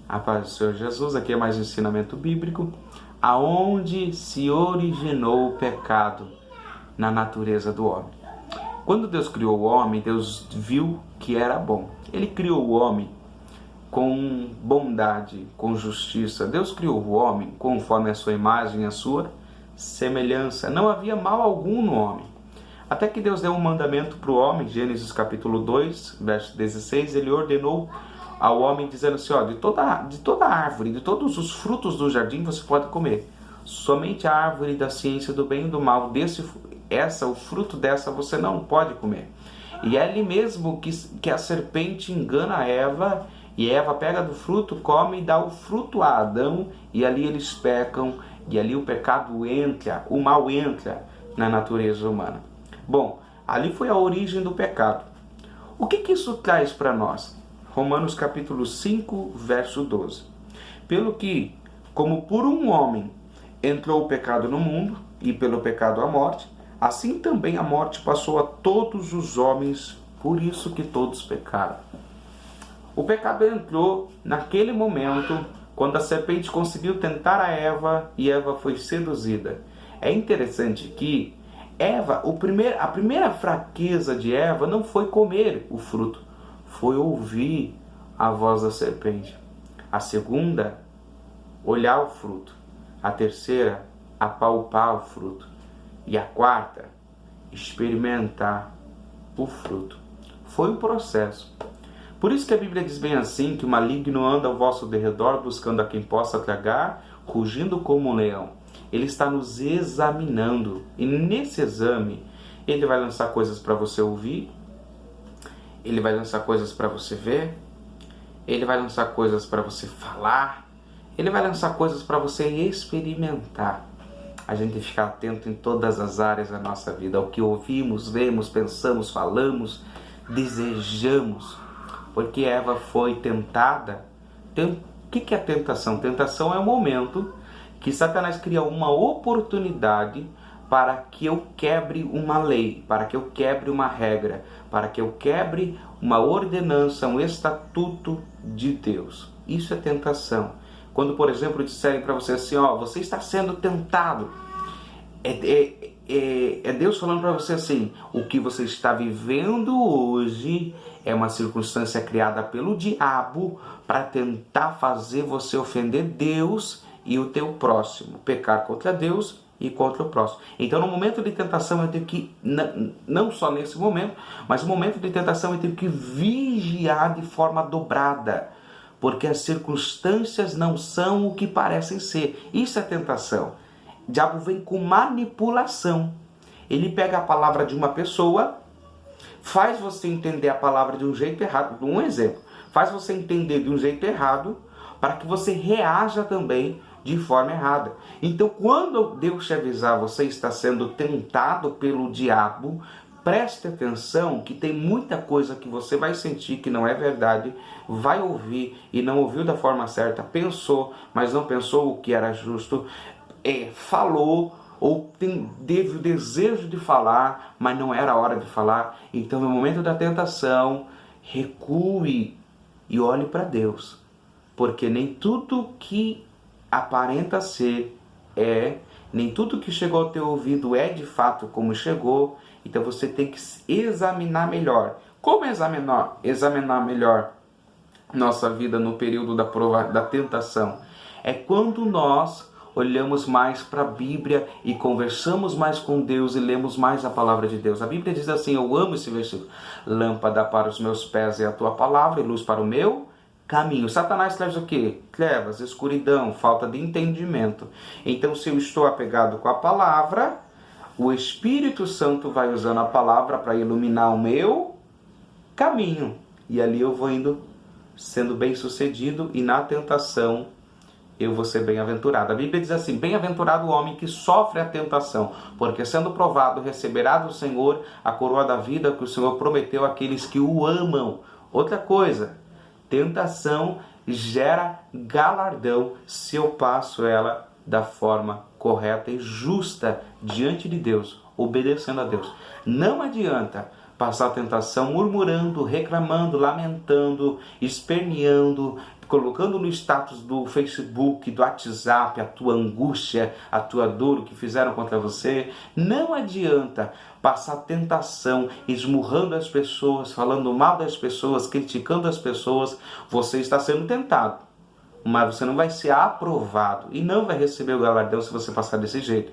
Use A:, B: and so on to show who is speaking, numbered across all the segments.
A: A paz do Senhor Jesus, aqui é mais um ensinamento bíblico, aonde se originou o pecado na natureza do homem. Quando Deus criou o homem, Deus viu que era bom. Ele criou o homem com bondade, com justiça. Deus criou o homem conforme a sua imagem e a sua semelhança. Não havia mal algum no homem. Até que Deus deu um mandamento para o homem, Gênesis capítulo 2, verso 16, ele ordenou ao homem dizendo assim, de toda árvore, de todos os frutos do jardim você pode comer. Somente a árvore da ciência do bem e do mal, o fruto dessa você não pode comer. E é ali mesmo que a serpente engana Eva, e Eva pega do fruto, come e dá o fruto a Adão, e ali eles pecam, e ali o pecado entra, o mal entra na natureza humana. Bom, ali foi a origem do pecado. O que isso traz para nós? Romanos capítulo 5, verso 12. Pelo que, como por um homem entrou o pecado no mundo, e pelo pecado a morte, assim também a morte passou a todos os homens, por isso que todos pecaram. O pecado entrou naquele momento, quando a serpente conseguiu tentar a Eva, e Eva foi seduzida. É interessante que a primeira fraqueza de Eva não foi comer o fruto, foi ouvir a voz da serpente. A segunda, olhar o fruto. A terceira, apalpar o fruto. E a quarta, experimentar o fruto. Foi um processo. Por isso que a Bíblia diz bem assim, que o maligno anda ao vosso derredor, buscando a quem possa tragar, rugindo como um leão. Ele está nos examinando. E nesse exame, ele vai lançar coisas para você ouvir, ele vai lançar coisas para você ver, ele vai lançar coisas para você falar, ele vai lançar coisas para você experimentar. A gente tem que ficar atento em todas as áreas da nossa vida, ao que ouvimos, vemos, pensamos, falamos, desejamos. Porque Eva foi tentada. O que é tentação? Tentação é o momento que Satanás cria uma oportunidade para que eu quebre uma lei, para que eu quebre uma regra, para que eu quebre uma ordenança, um estatuto de Deus. Isso é tentação. Quando, por exemplo, disserem para você assim, você está sendo tentado, é Deus falando para você assim, o que você está vivendo hoje é uma circunstância criada pelo diabo para tentar fazer você ofender Deus e o teu próximo, pecar contra Deus e contra o próximo. Então, no momento de tentação, eu tenho que, não só nesse momento, mas no momento de tentação eu tenho que vigiar de forma dobrada, porque as circunstâncias não são o que parecem ser. Isso é tentação. O diabo vem com manipulação. Ele pega a palavra de uma pessoa, faz você entender a palavra de um jeito errado. Um exemplo, faz você entender de um jeito errado, para que você reaja também de forma errada. Então, quando Deus te avisar, você está sendo tentado pelo diabo, preste atenção que tem muita coisa que você vai sentir que não é verdade, vai ouvir e não ouviu da forma certa, pensou, mas não pensou o que era justo, falou ou teve o desejo de falar, mas não era a hora de falar. Então, no momento da tentação, recue e olhe para Deus, porque nem tudo que aparenta ser nem tudo que chegou ao teu ouvido é de fato como chegou. Então você tem que examinar melhor. Como examinar melhor nossa vida no período da tentação? É quando nós olhamos mais para a Bíblia e conversamos mais com Deus e lemos mais a palavra de Deus. A Bíblia diz assim, eu amo esse versículo: lâmpada para os meus pés é a tua palavra e luz para o meu caminho. Satanás traz o quê? Trevas, escuridão, falta de entendimento. Então, se eu estou apegado com a palavra, o Espírito Santo vai usando a palavra para iluminar o meu caminho. E ali eu vou indo, sendo bem sucedido, e na tentação eu vou ser bem-aventurado. A Bíblia diz assim, bem-aventurado o homem que sofre a tentação, porque sendo provado receberá do Senhor a coroa da vida que o Senhor prometeu àqueles que o amam. Outra coisa, tentação gera galardão se eu passo ela da forma correta e justa diante de Deus, obedecendo a Deus. Não adianta passar a tentação murmurando, reclamando, lamentando, esperneando, colocando no status do Facebook, do WhatsApp, a tua angústia, a tua dor, o que fizeram contra você. Não adianta passar tentação, esmurrando as pessoas, falando mal das pessoas, criticando as pessoas. Você está sendo tentado, mas você não vai ser aprovado e não vai receber o galardão se você passar desse jeito.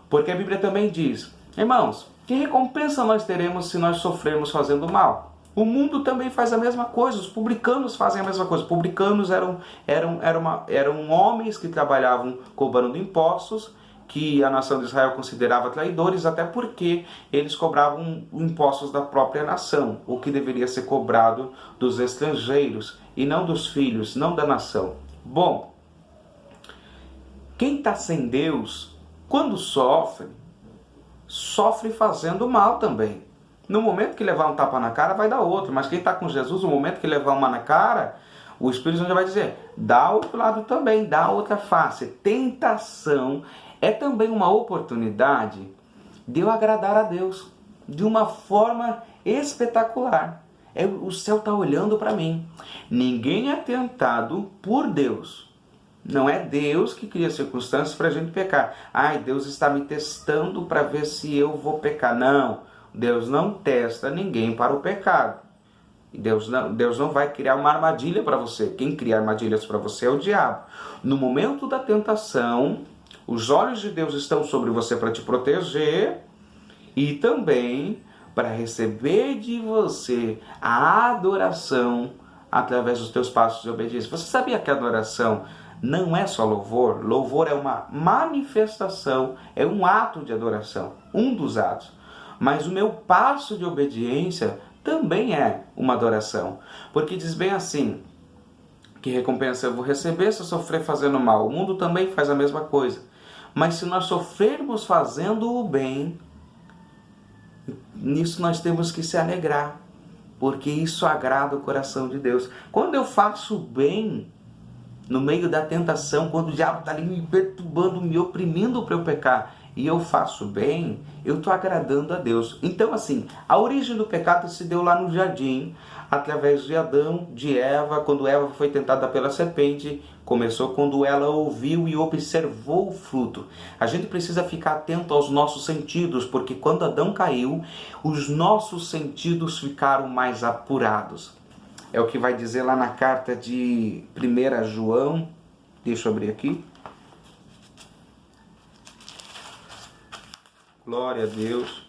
A: Porque a Bíblia também diz, irmãos, que recompensa nós teremos se nós sofrermos fazendo mal? O mundo também faz a mesma coisa, os publicanos fazem a mesma coisa. Publicanos eram homens que trabalhavam cobrando impostos, que a nação de Israel considerava traidores, até porque eles cobravam impostos da própria nação, o que deveria ser cobrado dos estrangeiros e não dos filhos, não da nação. Bom, quem está sem Deus, quando sofre fazendo mal também. No momento que levar um tapa na cara, vai dar outro. Mas quem está com Jesus, no momento que levar uma na cara, o Espírito Santo vai dizer, dá outro lado também, dá outra face. Tentação é também uma oportunidade de eu agradar a Deus de uma forma espetacular. O céu está olhando para mim. Ninguém é tentado por Deus. Não é Deus que cria circunstâncias para a gente pecar. Ai, Deus está me testando para ver se eu vou pecar. Não. Deus não testa ninguém para o pecado. Deus não vai criar uma armadilha para você. Quem cria armadilhas para você é o diabo. No momento da tentação, os olhos de Deus estão sobre você para te proteger e também para receber de você a adoração através dos teus passos de obediência. Você sabia que a adoração não é só louvor? Louvor é uma manifestação, é um ato de adoração, um dos atos. Mas o meu passo de obediência também é uma adoração. Porque diz bem assim, que recompensa eu vou receber se eu sofrer fazendo mal. O mundo também faz a mesma coisa. Mas se nós sofrermos fazendo o bem, nisso nós temos que se alegrar. Porque isso agrada o coração de Deus. Quando eu faço o bem, no meio da tentação, quando o diabo está ali me perturbando, me oprimindo para eu pecar, e eu faço bem, eu estou agradando a Deus. Então, assim, a origem do pecado se deu lá no jardim, através de Adão, de Eva. Quando Eva foi tentada pela serpente, começou quando ela ouviu e observou o fruto. A gente precisa ficar atento aos nossos sentidos, porque quando Adão caiu, os nossos sentidos ficaram mais apurados. É o que vai dizer lá na carta de 1 João, deixa eu abrir aqui. Glória a Deus.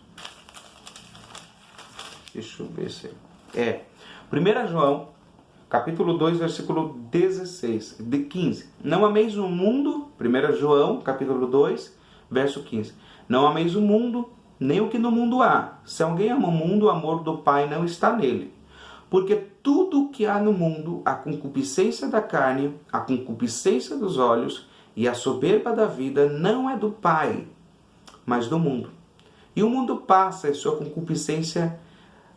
A: Deixa eu ver se é. 1 João, capítulo 2, versículo 16, de 15. Não ameis o mundo, 1 João, capítulo 2, verso 15. Não ameis o mundo, nem o que no mundo há. Se alguém ama o mundo, o amor do Pai não está nele. Porque tudo o que há no mundo, a concupiscência da carne, a concupiscência dos olhos e a soberba da vida, não é do Pai, mas do mundo. E o mundo passa, a sua concupiscência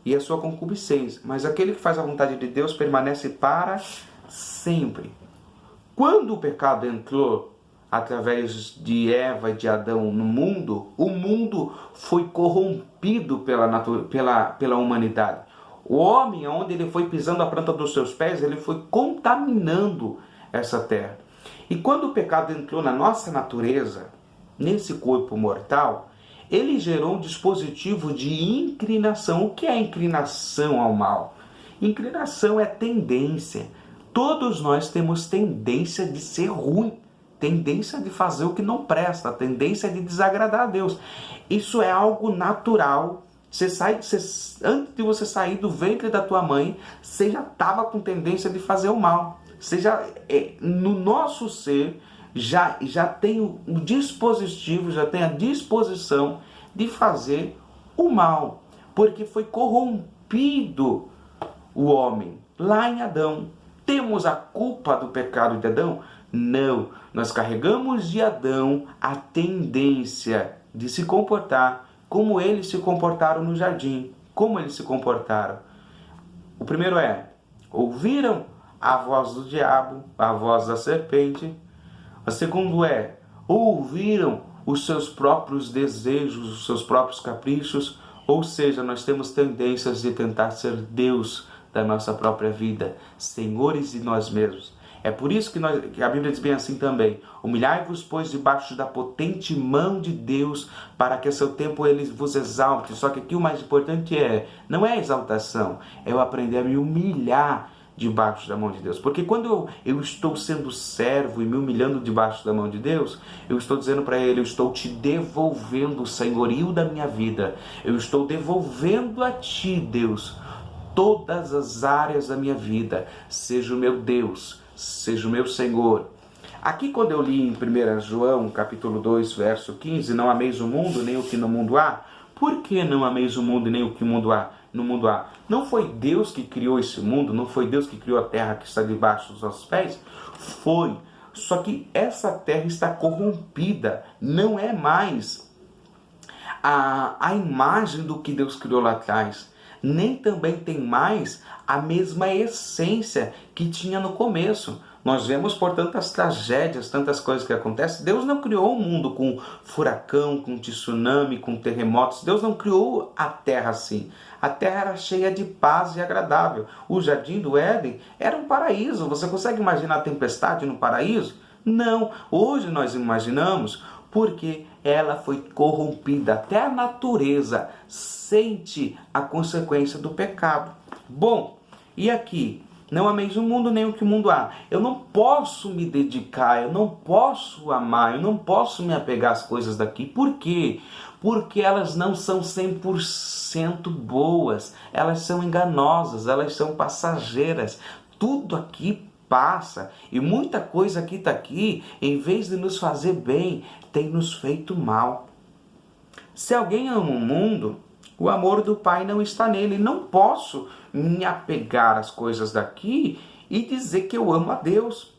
A: e a sua concupiscência, mas aquele que faz a vontade de Deus permanece para sempre. Quando o pecado entrou através de Eva e de Adão no mundo, o mundo foi corrompido pela humanidade. O homem, onde ele foi pisando a planta dos seus pés, ele foi contaminando essa terra. E quando o pecado entrou na nossa natureza, nesse corpo mortal, ele gerou um dispositivo de inclinação. O que é inclinação ao mal? Inclinação é tendência. Todos nós temos tendência de ser ruim, tendência de fazer o que não presta, tendência de desagradar a Deus. Isso é algo natural. Antes de você sair do ventre da tua mãe, você já estava com tendência de fazer o mal. No nosso ser, já tem o dispositivo, já tem a disposição de fazer o mal, porque foi corrompido o homem lá em Adão. Temos a culpa do pecado de Adão? Não, nós carregamos de Adão a tendência de se comportar como eles se comportaram no jardim. Como eles se comportaram? O primeiro ouviram a voz do diabo, a voz da serpente. O segundo ouviram os seus próprios desejos, os seus próprios caprichos. Ou seja, nós temos tendências de tentar ser Deus, da nossa própria vida, senhores de nós mesmos. É por isso que a Bíblia diz bem assim também: humilhai-vos, pois, debaixo da potente mão de Deus, para que a seu tempo Ele vos exalte. Só que aqui o mais importante não é a exaltação, é eu aprender a me humilhar debaixo da mão de Deus. Porque quando eu estou sendo servo e me humilhando debaixo da mão de Deus, eu estou dizendo para Ele: eu estou te devolvendo o senhorio da minha vida. Eu estou devolvendo a Ti, Deus, todas as áreas da minha vida. Seja o meu Deus, seja o meu Senhor. Aqui quando eu li em 1 João, capítulo 2, verso 15, não ameis o mundo, nem o que no mundo há. Por que não ameis o mundo, nem o que no mundo há? Não foi Deus que criou esse mundo? Não foi Deus que criou a terra que está debaixo dos nossos pés? Foi. Só que essa terra está corrompida. Não é mais a imagem do que Deus criou lá atrás. Nem também tem mais a mesma essência que tinha no começo. Nós vemos por tantas tragédias, tantas coisas que acontecem. Deus não criou o mundo com furacão, com tsunami, com terremotos. Deus não criou a terra assim. A terra era cheia de paz e agradável. O jardim do Éden era um paraíso. Você consegue imaginar a tempestade no paraíso? Não. Hoje nós imaginamos, porque ela foi corrompida. Até a natureza sente a consequência do pecado. Bom, e aqui? Não ameis o mundo, nem o que o mundo há. Eu não posso me dedicar, eu não posso amar, eu não posso me apegar às coisas daqui. Por quê? Porque elas não são 100% boas. Elas são enganosas, elas são passageiras. Tudo aqui passa. E muita coisa que está aqui, em vez de nos fazer bem, tem nos feito mal. Se alguém ama o mundo, o amor do Pai não está nele. Não posso me apegar às coisas daqui e dizer que eu amo a Deus.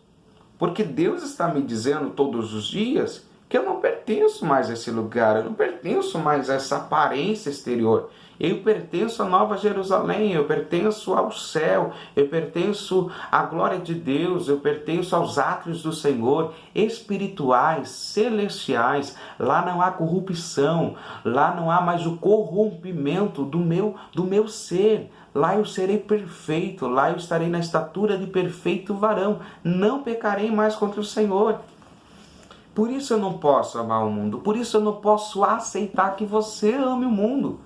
A: Porque Deus está me dizendo todos os dias que eu não pertenço mais a esse lugar, eu não pertenço mais a essa aparência exterior. Eu pertenço à Nova Jerusalém, eu pertenço ao céu, eu pertenço à glória de Deus, eu pertenço aos átrios do Senhor, espirituais, celestiais. Lá não há corrupção, lá não há mais o corrompimento do meu ser. Lá eu serei perfeito, lá eu estarei na estatura de perfeito varão, não pecarei mais contra o Senhor. Por isso eu não posso amar o mundo, por isso eu não posso aceitar que você ame o mundo.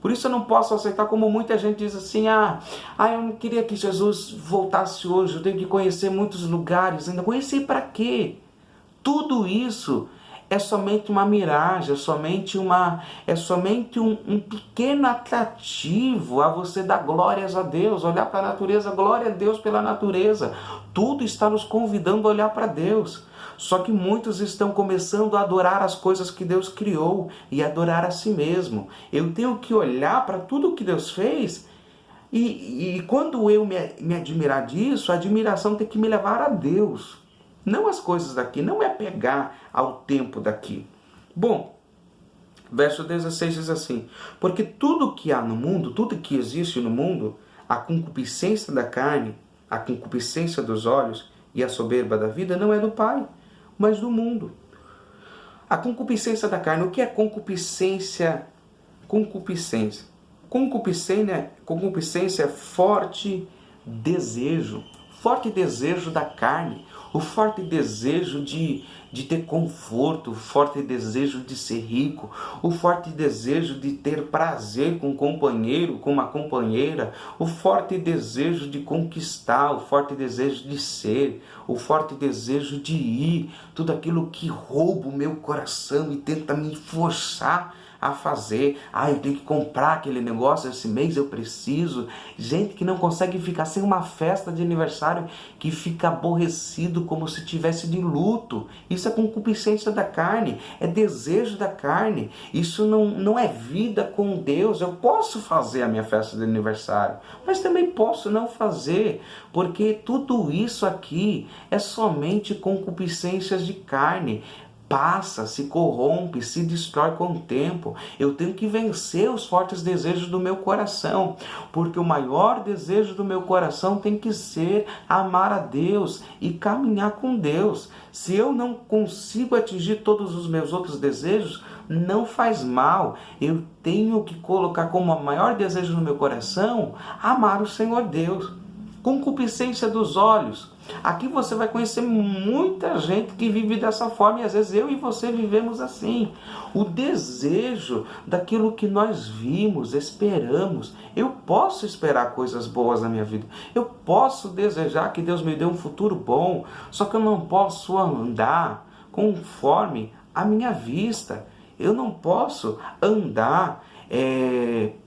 A: Por isso eu não posso aceitar, como muita gente diz assim: eu não queria que Jesus voltasse hoje, eu tenho que conhecer muitos lugares ainda. Conhecer para quê? Tudo isso é somente uma miragem, é somente um pequeno atrativo a você dar glórias a Deus, olhar para a natureza, glória a Deus pela natureza. Tudo está nos convidando a olhar para Deus. Só que muitos estão começando a adorar as coisas que Deus criou e adorar a si mesmo. Eu tenho que olhar para tudo que Deus fez e quando eu me admirar disso, a admiração tem que me levar a Deus. Não as coisas daqui, não é pegar ao tempo daqui. Bom, verso 16 diz assim: porque tudo que há no mundo, tudo que existe no mundo, a concupiscência da carne, a concupiscência dos olhos e a soberba da vida não é do Pai, mas do mundo. A concupiscência da carne. O que é concupiscência? Concupiscência é forte desejo da carne, o forte desejo de ter conforto, o forte desejo de ser rico, o forte desejo de ter prazer com um companheiro, com uma companheira, o forte desejo de conquistar, o forte desejo de ser, o forte desejo de ir, tudo aquilo que rouba o meu coração e tenta me forçar a fazer. Eu tenho que comprar aquele negócio esse mês, eu preciso. Gente que não consegue ficar sem uma festa de aniversário, que fica aborrecido como se tivesse de luto. Isso é concupiscência da carne, é desejo da carne. Isso não é vida com Deus. Eu posso fazer a minha festa de aniversário, mas também posso não fazer, porque tudo isso aqui é somente concupiscências de carne. passa, se corrompe, se destrói com o tempo. Eu tenho que vencer os fortes desejos do meu coração, porque o maior desejo do meu coração tem que ser amar a Deus e caminhar com Deus. Se eu não consigo atingir todos os meus outros desejos, não faz mal. Eu tenho que colocar como o maior desejo no meu coração amar o Senhor Deus. Concupiscência dos olhos. Aqui você vai conhecer muita gente que vive dessa forma, e às vezes eu e você vivemos assim. O desejo daquilo que nós vimos, esperamos. Eu posso esperar coisas boas na minha vida. Eu posso desejar que Deus me dê um futuro bom, só que eu não posso andar conforme a minha vista. Eu não posso andar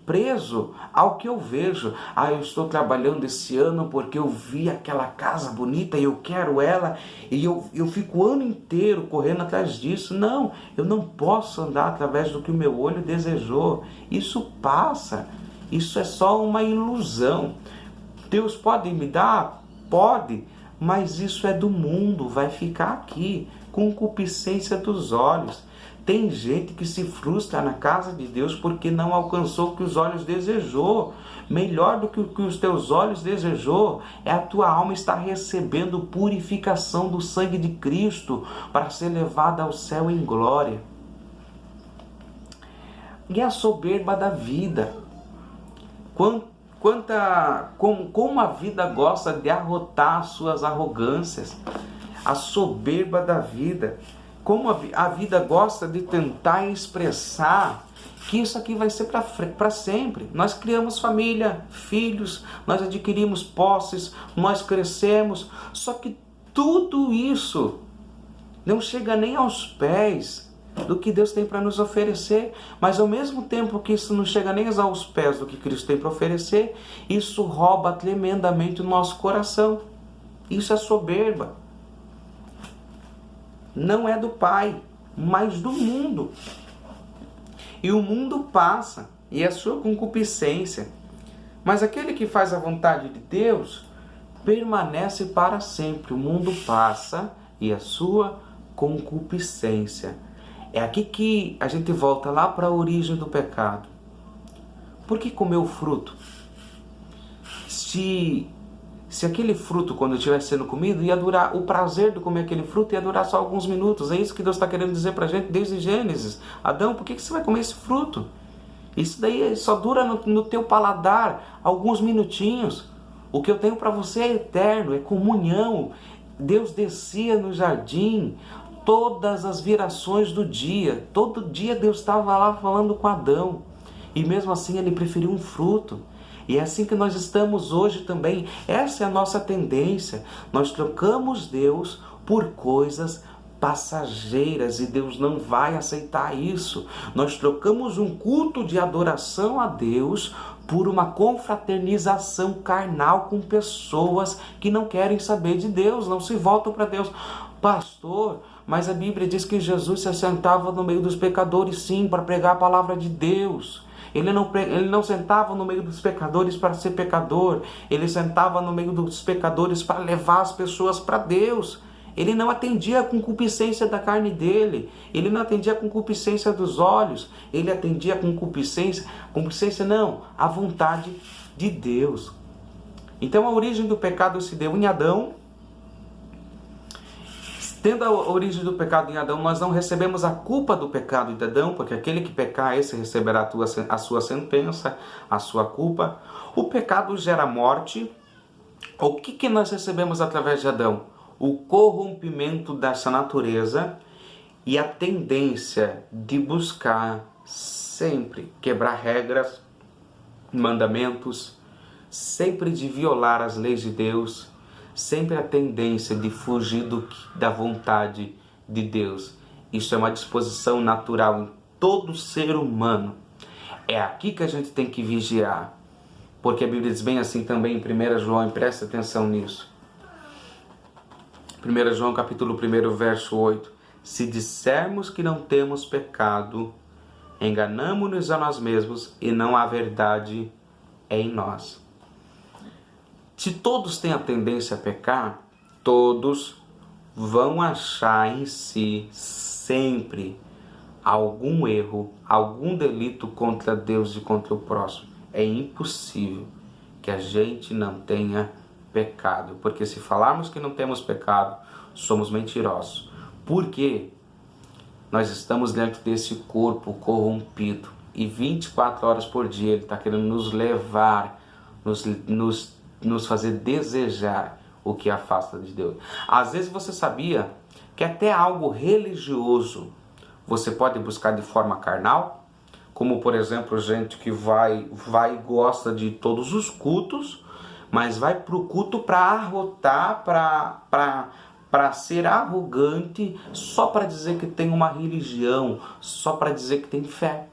A: preso ao que eu vejo. Eu estou trabalhando esse ano porque eu vi aquela casa bonita e eu quero ela, e eu fico o ano inteiro correndo atrás disso. Não, eu não posso andar através do que o meu olho desejou. Isso passa, isso é só uma ilusão. Deus pode me dar? Pode, mas isso é do mundo, vai ficar aqui, concupiscência dos olhos. Tem gente que se frustra na casa de Deus porque não alcançou o que os olhos desejou. Melhor do que o que os teus olhos desejou é a tua alma estar recebendo purificação do sangue de Cristo para ser levada ao céu em glória. E a soberba da vida. Como a vida gosta de arrotar as suas arrogâncias. A soberba da vida. Como a vida gosta de tentar expressar que isso aqui vai ser para sempre. Nós criamos família, filhos, nós adquirimos posses, nós crescemos, só que tudo isso não chega nem aos pés do que Deus tem para nos oferecer. Mas ao mesmo tempo que isso não chega nem aos pés do que Cristo tem para oferecer, isso rouba tremendamente o nosso coração. Isso é soberba. Não é do Pai, mas do mundo. E o mundo passa, e a sua concupiscência. Mas aquele que faz a vontade de Deus permanece para sempre. O mundo passa e a sua concupiscência. É aqui que a gente volta lá para a origem do pecado. Por que comer o fruto? Se aquele fruto, quando estivesse sendo comido, ia durar, o prazer de comer aquele fruto ia durar só alguns minutos. É isso que Deus está querendo dizer para a gente desde Gênesis. Adão, por que você vai comer esse fruto? Isso daí só dura no teu paladar alguns minutinhos. O que eu tenho para você é eterno, é comunhão. Deus descia no jardim todas as virações do dia. Todo dia Deus estava lá falando com Adão. E mesmo assim ele preferiu um fruto. E é assim que nós estamos hoje também. Essa é a nossa tendência. Nós trocamos Deus por coisas passageiras e Deus não vai aceitar isso. Nós trocamos um culto de adoração a Deus por uma confraternização carnal com pessoas que não querem saber de Deus, não se voltam para Deus. Pastor, mas a Bíblia diz que Jesus se assentava no meio dos pecadores, sim, para pregar a palavra de Deus. Ele não sentava no meio dos pecadores para ser pecador. Ele sentava no meio dos pecadores para levar as pessoas para Deus. Ele não atendia a concupiscência da carne dele. Ele não atendia a concupiscência dos olhos. Ele atendia a concupiscência não, a vontade de Deus. Então a origem do pecado se deu em Adão. Tendo a origem do pecado em Adão, nós não recebemos a culpa do pecado de Adão, porque aquele que pecar, esse receberá a sua sentença, a sua culpa. O pecado gera morte. O que nós recebemos através de Adão? O corrompimento dessa natureza e a tendência de buscar sempre quebrar regras, mandamentos, sempre de violar as leis de Deus, sempre a tendência de fugir da vontade de Deus. Isso é uma disposição natural em todo ser humano. É aqui que a gente tem que vigiar, porque a Bíblia diz bem assim também em 1 João, e presta atenção nisso. 1 João capítulo 1, verso 8. Se dissermos que não temos pecado, enganamo-nos a nós mesmos e não há verdade em nós. Se todos têm a tendência a pecar, todos vão achar em si sempre algum erro, algum delito contra Deus e contra o próximo. É impossível que a gente não tenha pecado, porque se falarmos que não temos pecado, somos mentirosos. Por quê? Nós estamos dentro desse corpo corrompido e 24 horas por dia ele está querendo nos levar, nos fazer desejar o que afasta de Deus. Às vezes você sabia que até algo religioso você pode buscar de forma carnal? Como, por exemplo, gente que vai e gosta de todos os cultos, mas vai para o culto para arrotar, para ser arrogante, só para dizer que tem uma religião, só para dizer que tem fé.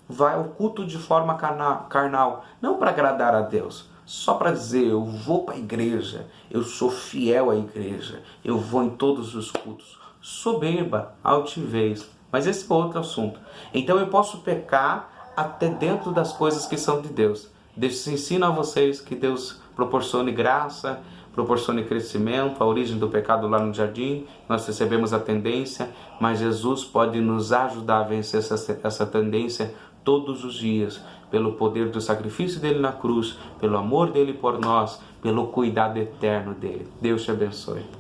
A: Vai ao culto de forma carnal, não para agradar a Deus, só para dizer, eu vou para a igreja, eu sou fiel à igreja, eu vou em todos os cultos. Soberba, altivez. Mas esse é outro assunto. Então eu posso pecar até dentro das coisas que são de Deus. Deus ensina a vocês que Deus proporcione graça, proporcione crescimento. A origem do pecado lá no jardim, nós recebemos a tendência, mas Jesus pode nos ajudar a vencer essa tendência todos os dias, pelo poder do sacrifício dele na cruz, pelo amor dele por nós, pelo cuidado eterno dele. Deus te abençoe.